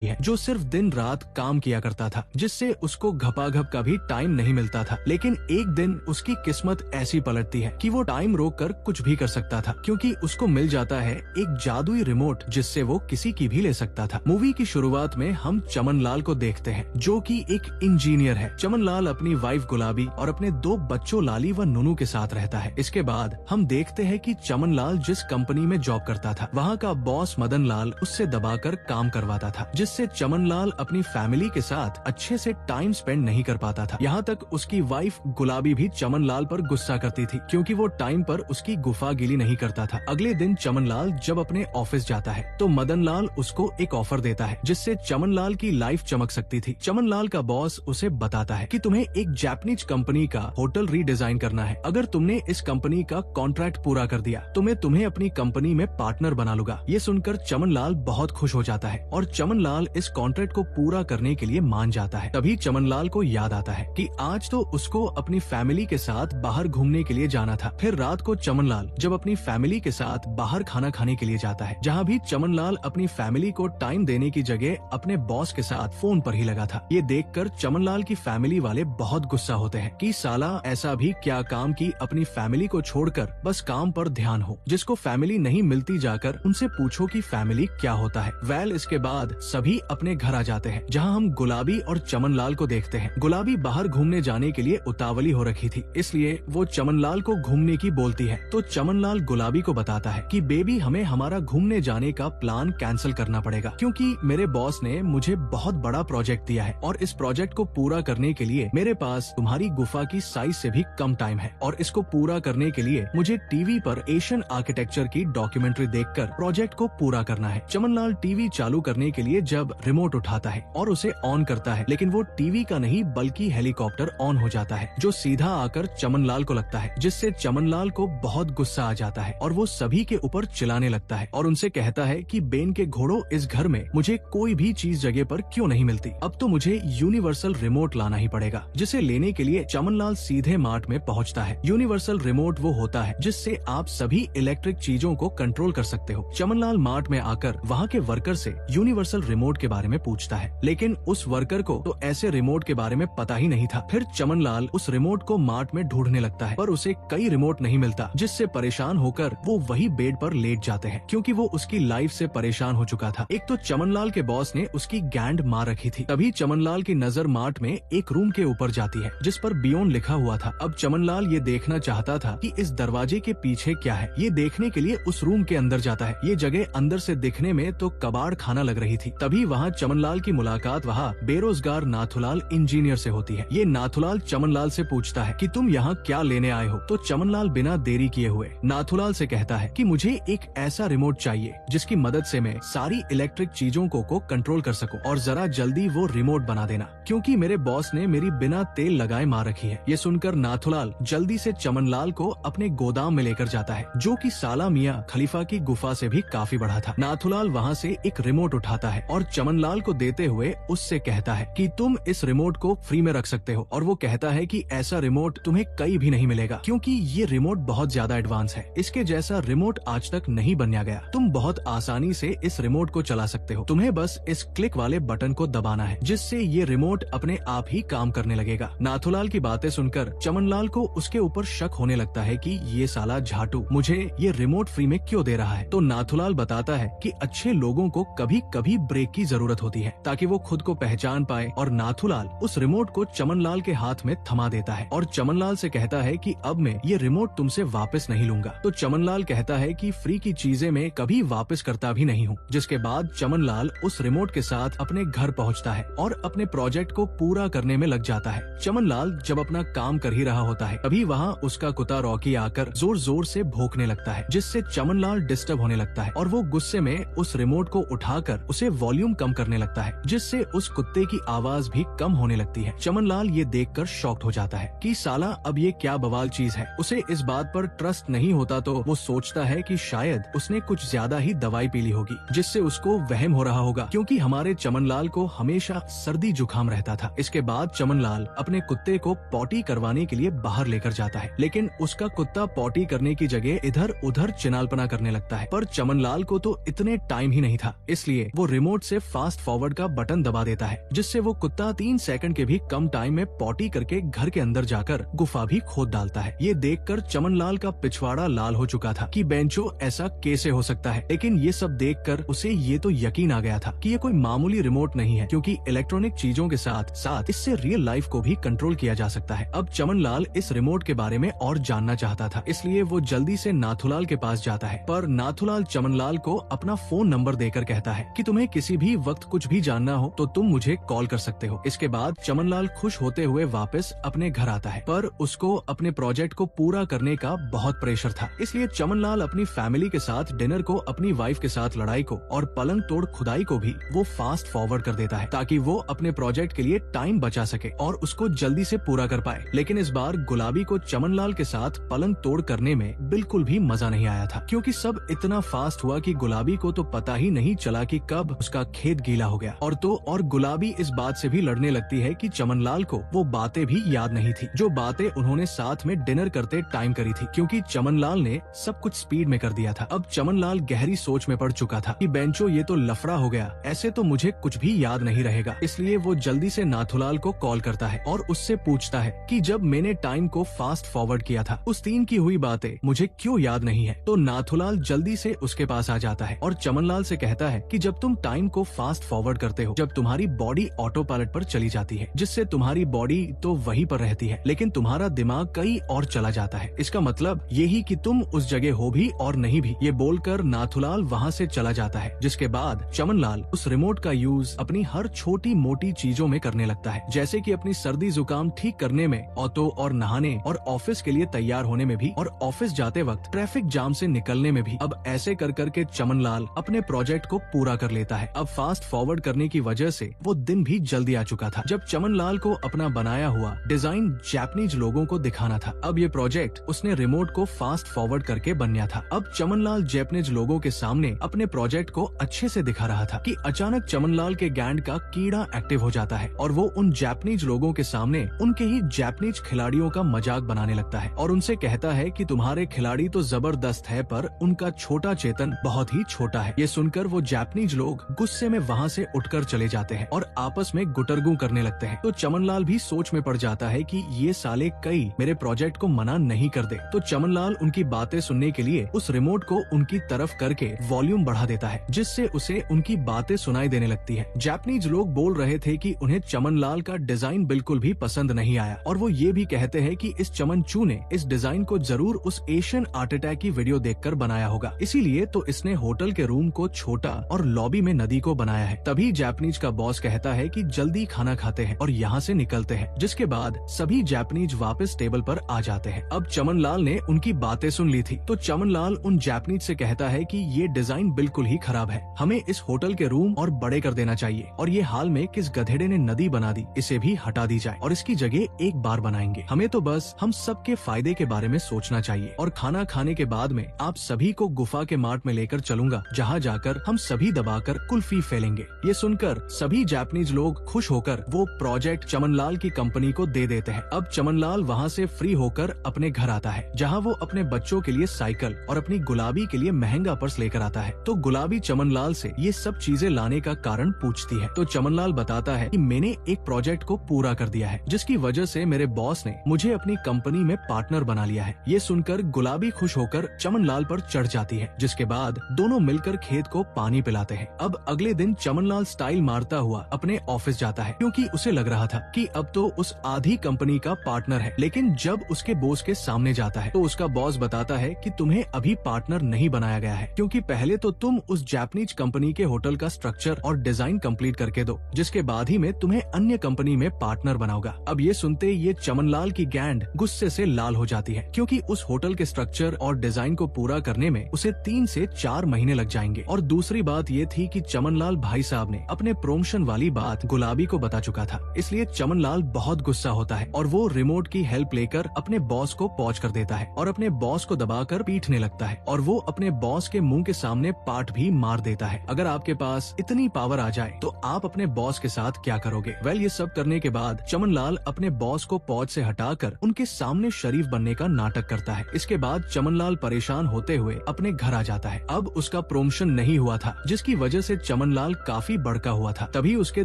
है, जो सिर्फ दिन रात काम किया करता था, जिससे उसको घपाघप का भी टाइम नहीं मिलता था। लेकिन एक दिन उसकी किस्मत ऐसी पलटती है कि वो टाइम रोक कर कुछ भी कर सकता था, क्योंकि उसको मिल जाता है एक जादुई रिमोट जिससे वो किसी की भी ले सकता था। मूवी की शुरुआत में हम चमन लाल को देखते हैं, जो कि एक इंजीनियर है। चमन लाल अपनी वाइफ गुलाबी और अपने 2 बच्चों लाली व नुनू के साथ रहता है। इसके बाद हम देखते हैं कि चमन लाल जिस कंपनी में जॉब करता था, वहाँ का बॉस मदन लाल उससे दबाकर काम करवाता था, जिससे चमन लाल अपनी फैमिली के साथ अच्छे से टाइम स्पेंड नहीं कर पाता था। यहाँ तक उसकी वाइफ गुलाबी भी चमन लाल पर गुस्सा करती थी, क्योंकि वो टाइम पर उसकी गुफागिली नहीं करता था। अगले दिन चमन लाल जब अपने ऑफिस जाता है तो मदन लाल उसको एक ऑफर देता है, जिससे चमन लाल की लाइफ चमक सकती थी। चमन लाल का बॉस उसे बताता है कि तुम्हें एक जापानीज कंपनी का होटल रीडिजाइन करना है। अगर तुमने इस कंपनी का कॉन्ट्रैक्ट पूरा कर दिया तो मैं तुम्हें अपनी कंपनी में पार्टनर बना लूंगा। ये सुनकर चमन लाल बहुत खुश हो जाता है और चमन लाल इस कॉन्ट्रैक्ट को पूरा करने के लिए मान जाता है। तभी चमन लाल को याद आता है कि आज तो उसको अपनी फैमिली के साथ बाहर घूमने के लिए जाना था। फिर रात को चमन लाल जब अपनी फैमिली के साथ बाहर खाना खाने के लिए जाता है, जहाँ भी चमन लाल अपनी फैमिली को टाइम देने की जगह अपने बॉस के साथ फोन पर ही लगा था। ये देखकर चमन लाल की फैमिली वाले बहुत गुस्सा होते हैं कि साला ऐसा भी क्या काम की अपनी फैमिली को छोड़कर बस काम पर ध्यान हो। जिसको फैमिली नहीं मिलती जाकर उनसे पूछो कि फैमिली क्या होता है। इसके बाद सभी अपने घर आ जाते हैं, जहां हम गुलाबी और चमन लाल को देखते हैं। गुलाबी बाहर घूमने जाने के लिए उतावली हो रखी थी, इसलिए वो चमन लाल को घूमने की बोलती है। तो चमन लाल गुलाबी को बताता है कि बेबी हमें हमारा घूमने जाने का प्लान कैंसिल करना पड़ेगा, क्योंकि मेरे बॉस ने मुझे बहुत बड़ा प्रोजेक्ट दिया है और इस प्रोजेक्ट को पूरा करने के लिए मेरे पास तुम्हारी गुफा की साइज से भी कम टाइम है और इसको पूरा करने के लिए मुझे टीवी पर एशियन आर्किटेक्चर की डॉक्यूमेंट्री देखकर प्रोजेक्ट को पूरा करना है। चमन लाल टीवी चालू करने के लिए जब रिमोट उठाता है और उसे ऑन करता है, लेकिन वो टीवी का नहीं बल्कि हेलीकॉप्टर ऑन हो जाता है, जो सीधा आकर चमन लाल को लगता है, जिससे चमन लाल को बहुत गुस्सा आ जाता है और वो सभी के ऊपर चिल्लाने लगता है और उनसे कहता है कि बेन के घोड़ों, इस घर में मुझे कोई भी चीज जगह पर क्यों नहीं मिलती। अब तो मुझे यूनिवर्सल रिमोट लाना ही पड़ेगा। जिसे लेने के लिए चमन लाल सीधे मार्ट में पहुंचता है। यूनिवर्सल रिमोट वो होता है जिससे आप सभी इलेक्ट्रिक चीजों को कंट्रोल कर सकते हो। चमन लाल मार्ट में आकर वहाँ के वर्कर से यूनिवर्सल रिमोट के बारे में पूछता है, लेकिन उस वर्कर को तो ऐसे रिमोट के बारे में पता ही नहीं था। फिर चमन लाल उस रिमोट को मार्ट में ढूंढने लगता है, पर उसे कई रिमोट नहीं मिलता, जिससे परेशान होकर वो वही बेड पर लेट जाते हैं, क्योंकि वो उसकी लाइफ से परेशान हो चुका था। एक तो चमन लाल के बॉस ने उसकी गैंड मार रखी थी। तभी चमन लाल की नजर मार्ट में एक रूम के ऊपर जाती है, जिस पर बियॉन्ड लिखा हुआ था। अब चमन लाल ये देखना चाहता था कि इस दरवाजे के पीछे क्या है। ये देखने के लिए उस रूम के अंदर जाता है। ये जगह अंदर से दिखने में तो कबाड़ खाना लग रही थी। तभी वहाँ चमन लाल की मुलाकात वहाँ बेरोजगार नाथुलाल इंजीनियर से होती है। ये नाथुलाल चमन लाल से पूछता है कि तुम यहाँ क्या लेने आए हो। तो चमन लाल बिना देरी किए हुए नाथुलाल से कहता है कि मुझे एक ऐसा रिमोट चाहिए जिसकी मदद से मैं सारी इलेक्ट्रिक चीजों को कंट्रोल कर सकूं, और जरा जल्दी वो रिमोट बना देना, क्योंकि मेरे बॉस ने मेरी बिना तेल लगाए मार रखी है। ये सुनकर नाथुलाल जल्दी से चमन लाल को अपने गोदाम में लेकर जाता है, जो कि साला मियां खलीफा की गुफा से भी काफी बड़ा था। नाथुलाल वहाँ से एक रिमोट उठाता है और चमन लाल को देते हुए उससे कहता है कि तुम इस रिमोट को फ्री में रख सकते हो, और वो कहता है कि ऐसा रिमोट तुम्हें कहीं भी नहीं मिलेगा, क्योंकि ये रिमोट बहुत ज्यादा एडवांस है। इसके जैसा रिमोट आज तक नहीं बनाया गया। तुम बहुत आसानी से इस रिमोट को चला सकते हो। तुम्हें बस इस क्लिक वाले बटन को दबाना है, जिससे ये रिमोट अपने आप ही काम करने लगेगा। नाथुलाल की बातें सुनकर चमन लाल को उसके ऊपर शक होने लगता है कि ये साला झाटू मुझे ये रिमोट फ्री में क्यों दे रहा है। तो नाथुलाल बताता है कि अच्छे लोगों को कभी कभी ब्रेक की जरूरत होती है, ताकि वो खुद को पहचान पाए। और नाथुलाल उस रिमोट को चमन लाल के हाथ में थमा देता है और चमन लाल से कहता है कि अब मैं ये रिमोट तुमसे वापस नहीं लूंगा। तो चमन लाल कहता है कि फ्री की चीजें मैं कभी वापस करता भी नहीं हूँ। जिसके बाद चमन लाल उस रिमोट के साथ अपने घर पहुँचता है और अपने प्रोजेक्ट को पूरा करने में लग जाता है। चमन लाल जब अपना काम कर ही रहा होता है, तभी वहाँ उसका कुत्ता रॉकी आकर जोर जोर से भौंकने लगता है, जिससे चमन लाल डिस्टर्ब होने लगता है और वो गुस्से में उस रिमोट को उठाकर उसे वॉल्यूम कम करने लगता है, जिससे उस कुत्ते की आवाज भी कम होने लगती है। चमन लाल ये देखकर शॉक्ड हो जाता है कि साला अब ये क्या बवाल चीज है। उसे इस बात पर ट्रस्ट नहीं होता, तो वो सोचता है कि शायद उसने कुछ ज्यादा ही दवाई पी ली होगी, जिससे उसको वहम हो रहा होगा, क्योंकि हमारे चमन लाल को हमेशा सर्दी जुकाम रहता था। इसके बाद चमन लाल अपने कुत्ते को पॉटी करवाने के लिए बाहर लेकर जाता है, लेकिन उसका कुत्ता पॉटी करने की जगह इधर उधर चिनालपना करने लगता है। पर चमन लाल को तो इतने टाइम ही नहीं था, इसलिए वो रिमोट से से फास्ट फॉरवर्ड का बटन दबा देता है, जिससे वो कुत्ता 3 सेकंड के भी कम टाइम में पॉटी करके घर के अंदर जाकर गुफा भी खोद डालता है। ये देखकर चमनलाल का पिछवाड़ा लाल हो चुका था कि बेंचो ऐसा कैसे हो सकता है, लेकिन ये सब देखकर उसे ये तो यकीन आ गया था कि ये कोई मामूली रिमोट नहीं है, क्योंकि इलेक्ट्रॉनिक चीजों के साथ साथ इससे रियल लाइफ को भी कंट्रोल किया जा सकता है। अब चमनलाल इस रिमोट के बारे में और जानना चाहता था, इसलिए वो जल्दी से नाथुलाल के पास जाता है। पर नाथुलाल चमनलाल को अपना फोन नंबर देकर कहता है कि तुम्हें किसी भी वक्त कुछ भी जानना हो तो तुम मुझे कॉल कर सकते हो। इसके बाद चमनलाल खुश होते हुए वापस अपने घर आता है, पर उसको अपने प्रोजेक्ट को पूरा करने का बहुत प्रेशर था, इसलिए चमनलाल अपनी फैमिली के साथ डिनर को, अपनी वाइफ के साथ लड़ाई को और पलंग तोड़ खुदाई को भी वो फास्ट फॉरवर्ड कर देता है, ताकि वो अपने प्रोजेक्ट के लिए टाइम बचा सके और उसको जल्दी से पूरा कर पाए। लेकिन इस बार गुलाबी को चमनलाल के साथ पलंग तोड़ करने में बिल्कुल भी मजा नहीं आया था, क्योंकि सब इतना फास्ट हुआ कि गुलाबी को तो पता ही नहीं चला कि कब उसका खेत गीला हो गया। और गुलाबी इस बात से भी लड़ने लगती है कि चमनलाल को वो बातें भी याद नहीं थी, जो बातें उन्होंने साथ में डिनर करते टाइम करी थी, क्योंकि चमनलाल ने सब कुछ स्पीड में कर दिया था। अब चमनलाल गहरी सोच में पड़ चुका था कि बेंचो ये तो लफड़ा हो गया, ऐसे तो मुझे कुछ भी याद नहीं रहेगा। इसलिए वो जल्दी से नाथुलाल को कॉल करता है और उससे पूछता है कि जब मैंने टाइम को फास्ट फॉरवर्ड किया था, उस दिन की हुई बातें मुझे क्यों याद नहीं है। तो नाथुलाल जल्दी से उसके पास आ जाता है और चमनलाल से कहता है कि जब तुम टाइम को फास्ट फॉरवर्ड करते हो, जब तुम्हारी बॉडी ऑटो पायलट पर चली जाती है, जिससे तुम्हारी बॉडी तो वहीं पर रहती है, लेकिन तुम्हारा दिमाग कहीं और चला जाता है। इसका मतलब यही कि तुम उस जगह हो भी और नहीं भी। ये बोलकर नाथुलाल वहाँ से चला जाता है, जिसके बाद चमनलाल उस रिमोट का यूज अपनी हर छोटी मोटी चीजों में करने लगता है, जैसे कि अपनी सर्दी जुकाम ठीक करने में, ऑटो और नहाने और ऑफिस के लिए तैयार होने में भी, और ऑफिस जाते वक्त ट्रैफिक जाम से निकलने में भी। अब ऐसे कर करके चमनलाल अपने प्रोजेक्ट को पूरा कर लेता है। अब फास्ट फॉरवर्ड करने की वजह से वो दिन भी जल्दी आ चुका था, जब चमनलाल को अपना बनाया हुआ डिजाइन जापानीज लोगों को दिखाना था। अब ये प्रोजेक्ट उसने रिमोट को फास्ट फॉरवर्ड करके बनया था। अब चमनलाल जापानीज लोगों के सामने अपने प्रोजेक्ट को अच्छे से दिखा रहा था कि अचानक चमनलाल के गैंड का कीड़ा एक्टिव हो जाता है और वो उन जापानीज लोगों के सामने उनके ही जापानीज खिलाड़ियों का मजाक बनाने लगता है और उनसे कहता है कि तुम्हारे खिलाड़ी तो जबरदस्त है, पर उनका छोटा चेतन बहुत ही छोटा है। ये सुनकर वो जापानीज लोग गुस्से में वहाँ से उठकर चले जाते हैं और आपस में गुटरगू करने लगते हैं। तो चमनलाल भी सोच में पड़ जाता है कि ये साले कई मेरे प्रोजेक्ट को मना नहीं कर दे। तो चमनलाल उनकी बातें सुनने के लिए उस रिमोट को उनकी तरफ करके वॉल्यूम बढ़ा देता है, जिससे उसे उनकी बातें सुनाई देने लगती है। जापानीज लोग बोल रहे थे कि उन्हें चमनलाल का डिजाइन बिल्कुल भी पसंद नहीं आया और वो ये भी कहते हैं कि इस चमनचू ने इस डिजाइन को जरूर उस एशियन आर्ट अटैक की वीडियो देखकर बनाया होगा, इसीलिए तो इसने होटल के रूम को छोटा और लॉबी में नदी को बनाया है। तभी जापानीज का बॉस कहता है कि जल्दी खाना खाते हैं और यहाँ से निकलते हैं, जिसके बाद सभी जापानीज वापस टेबल पर आ जाते हैं। अब चमनलाल ने उनकी बातें सुन ली थी, तो चमनलाल उन जापानीज से कहता है कि ये डिजाइन बिल्कुल ही खराब है, हमें इस होटल के रूम और बड़े कर देना चाहिए, और ये हाल में किस गधेड़े ने नदी बना दी, इसे भी हटा दी जाए और इसकी जगह एक बार बनाएंगे। हमें तो बस हम सबके फायदे के बारे में सोचना चाहिए और खाना खाने के बाद में आप सभी को गुफा के मार्ट में लेकर चलूंगा, जहाँ जाकर हम सभी दबाकर कुल्फी फैलेंगे। ये सुनकर सभी जापानीज लोग खुश होकर वो प्रोजेक्ट चमनलाल की कंपनी को दे देते हैं। अब चमनलाल वहाँ से फ्री होकर अपने घर आता है, जहाँ वो अपने बच्चों के लिए साइकिल और अपनी गुलाबी के लिए महंगा पर्स लेकर आता है। तो गुलाबी चमनलाल से ये सब चीजें लाने का कारण पूछती है, तो चमनलाल बताता है कि मैंने एक प्रोजेक्ट को पूरा कर दिया है, जिसकी वजह से मेरे बॉस ने मुझे अपनी कंपनी में पार्टनर बना लिया है। ये सुनकर गुलाबी खुश होकर चमनलाल पर चढ़ जाती है, जिसके बाद दोनों मिलकर खेत को पानी पिलाते हैं। अब अगले दिन चमनलाल स्टाइल मारता हुआ अपने ऑफिस जाता है, क्योंकि उसे लग रहा था कि अब तो उस आधी कंपनी का पार्टनर है। लेकिन जब उसके बॉस के सामने जाता है तो उसका बॉस बताता है कि तुम्हें अभी पार्टनर नहीं बनाया गया है, क्योंकि पहले तो तुम उस जापानीज कंपनी के होटल का स्ट्रक्चर और डिजाइन कंप्लीट करके दो, जिसके बाद ही मैं तुम्हें अन्य कंपनी में पार्टनर बनाऊंगा। अब ये सुनते ये चमनलाल की गैंड गुस्से से लाल हो जाती है, क्योंकि उस होटल के स्ट्रक्चर और डिजाइन को पूरा करने में उसे 3 से 4 महीने लग जाएंगे। और दूसरी बात ये थी कि चमनलाल भाई साहब ने अपने प्रमोशन वाली बात गुलाबी को बता चुका था, इसलिए चमनलाल बहुत गुस्सा होता है और वो रिमोट की हेल्प लेकर अपने बॉस को पॉज कर देता है और अपने बॉस को दबाकर पीटने लगता है और वो अपने बॉस के मुंह के सामने पाट भी मार देता है। अगर आपके पास इतनी पावर आ जाए तो आप अपने बॉस के साथ क्या करोगे? वेल, ये सब करने के बाद चमनलाल अपने बॉस को पॉज से हटाकर उनके सामने शरीफ बनने का नाटक करता है। इसके बाद चमनलाल परेशान होते हुए अपने घर आ जाता है। अब उसका प्रमोशन नहीं हुआ था, जिसकी वजह से चमनलाल काफी भड़का हुआ था। तभी उसके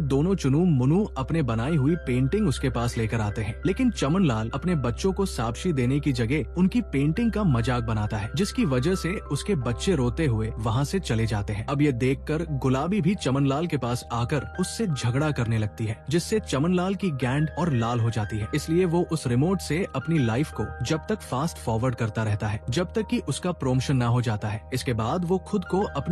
दोनों चुनू मुनू अपने बनाई हुई पेंटिंग उसके पास लेकर आते हैं, लेकिन चमनलाल अपने बच्चों को शाबाशी देने की जगह उनकी पेंटिंग का मजाक बनाता है, जिसकी वजह से उसके बच्चे रोते हुए वहाँ से चले जाते हैं। अब ये देखकर गुलाबी भी चमनलाल के पास आकर उससे झगड़ा करने लगती है, जिससे चमनलाल की गैंड और लाल हो जाती है। इसलिए वो उस रिमोट से अपनी लाइफ को जब तक फास्ट फॉरवर्ड करता रहता है, जब तक कि उसका प्रमोशन ना हो जाता है। इसके बाद वो खुद को अपनी